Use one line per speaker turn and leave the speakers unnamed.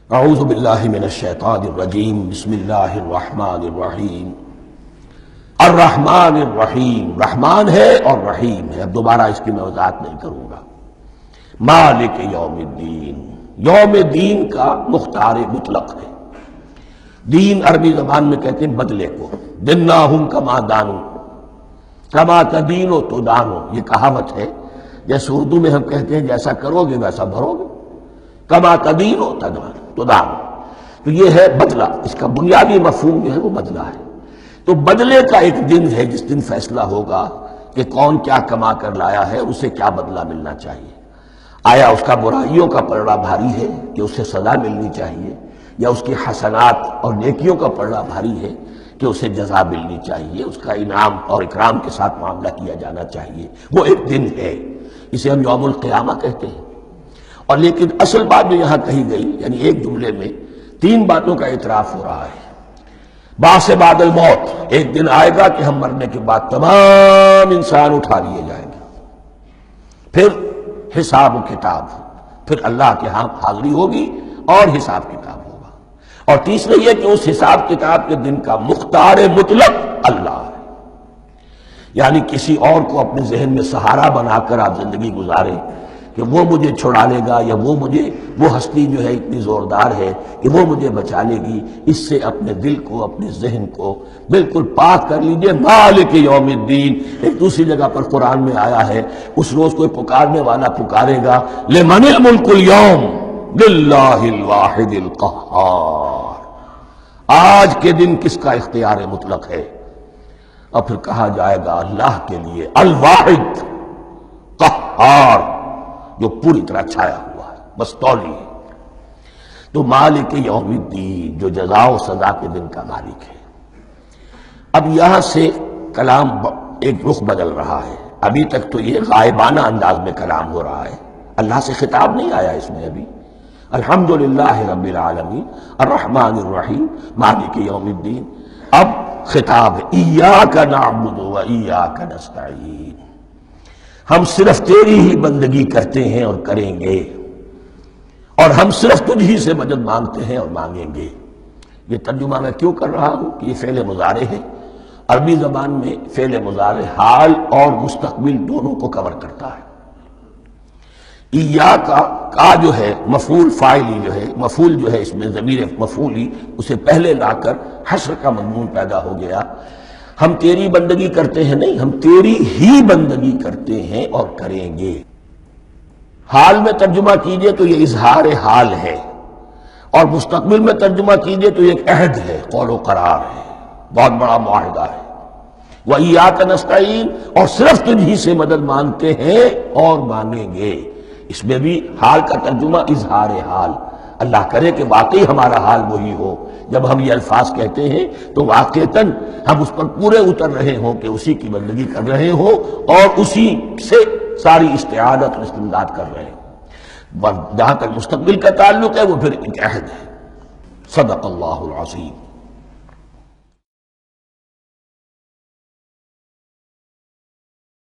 اعوذ باللہ من الشیطان الرجیم بسم اللہ الرحمن الرحیم الرحمن الرحیم، رحمان ہے اور رحیم ہے۔ اب دوبارہ اس کی میں وضاحت نہیں کروں گا۔ مالک یوم الدین، یوم دین کا مختار مطلق ہے۔ دین عربی زبان میں کہتے ہیں بدلے کو، دناہم کما دانو، کما تدینو تو دانو، یہ کہاوت ہے۔ جیسے اردو میں ہم کہتے ہیں جیسا کرو گے ویسا بھرو گے، کما تدینو تو دانو، تو یہ ہے بدلہ۔ اس کا بنیادی مفہوم جو ہے وہ بدلہ ہے۔ تو بدلے کا ایک دن ہے جس دن فیصلہ ہوگا کہ کون کیا کما کر لایا ہے، اسے کیا بدلہ ملنا چاہیے۔ آیا اس کا برائیوں کا پلڑا بھاری ہے کہ اسے سزا ملنی چاہیے، یا اس کی حسنات اور نیکیوں کا پلڑا بھاری ہے کہ اسے جزا ملنی چاہیے، اس کا انعام اور اکرام کے ساتھ معاملہ کیا جانا چاہیے۔ وہ ایک دن ہے، اسے ہم یوم القیامہ کہتے ہیں۔ اور لیکن اصل بات جو یہاں کہی گئی، یعنی ایک جملے میں تین باتوں کا اعتراف ہو رہا ہے۔ بعث بعد الموت، ایک دن آئے گا کہ ہم مرنے کے بعد تمام انسان اٹھا لیے جائیں گے۔ پھر حساب و کتاب، پھر اللہ کے ہاں حاضری ہوگی اور حساب کتاب ہوگا۔ اور تیسرے یہ کہ اس حساب کتاب کے دن کا مختار مطلق اللہ ہے، یعنی کسی اور کو اپنے ذہن میں سہارا بنا کر آپ زندگی گزاریں کہ وہ مجھے چھڑا لے گا، یا وہ ہستی جو ہے اتنی زوردار ہے کہ وہ مجھے بچا لے گی، اس سے اپنے دل کو، اپنے ذہن کو بالکل پاک کر لیجئے۔ مالک یوم الدین، ایک دوسری جگہ پر قرآن میں آیا ہے، اس روز کوئی پکارنے والا پکارے گا لمن الملک اليوم للہ الواحد القہار، آج کے دن کس کا اختیار مطلق ہے؟ اور پھر کہا جائے گا اللہ کے لیے، الواحد قہار، جو پوری طرح چھایا ہوا ہے، مستولی ہے۔ تو مالک یوم الدین، جو جزا و سزا کے دن کا مالک ہے۔ اب یہاں سے کلام ایک رخ بدل رہا ہے۔ ابھی تک تو یہ غائبانہ انداز میں کلام ہو رہا ہے، اللہ سے خطاب نہیں آیا اس میں ابھی۔ الحمدللہ رب العالمین الرحمن الرحیم مالک یوم الدین، اب خطاب ہے ایاک نعبد و ایاک نستعین، ہم صرف تیری ہی بندگی کرتے ہیں اور کریں گے، اور ہم صرف تجھ ہی سے مدد مانگتے ہیں اور مانگیں گے۔ یہ ترجمہ میں کیوں کر رہا ہوں کہ یہ فعل مضارع ہے۔ عربی زبان میں فعل مضارع حال اور مستقبل دونوں کو کور کرتا ہے۔ ایاک کا جو ہے مفعول فاعلی جو ہے، مفعول جو ہے اس میں ضمیر مفعولی، اسے پہلے لا کر حشر کا مضمون پیدا ہو گیا۔ ہم تیری بندگی کرتے ہیں نہیں، ہم تیری ہی بندگی کرتے ہیں اور کریں گے۔ حال میں ترجمہ کیجئے تو یہ اظہار حال ہے، اور مستقبل میں ترجمہ کیجئے تو یہ ایک عہد ہے، قول و قرار ہے، بہت بڑا معاہدہ ہے۔ وَإِيَّاكَ نَسْتَعِينُ، اور صرف تجھ ہی سے مدد مانگتے ہیں اور مانگیں گے۔ اس میں بھی حال کا ترجمہ اظہار حال، اللہ کرے کہ واقعی ہمارا حال وہی ہو، جب ہم یہ الفاظ کہتے ہیں تو واقعتاً ہم اس پر پورے اتر رہے ہوں کہ اسی کی بندگی کر رہے ہوں اور اسی سے ساری استعانت اور استمداد کر رہے ہیں۔ جہاں تک مستقبل کا تعلق ہے وہ پھر ایک عہد ہے۔ صدق اللہ العظیم۔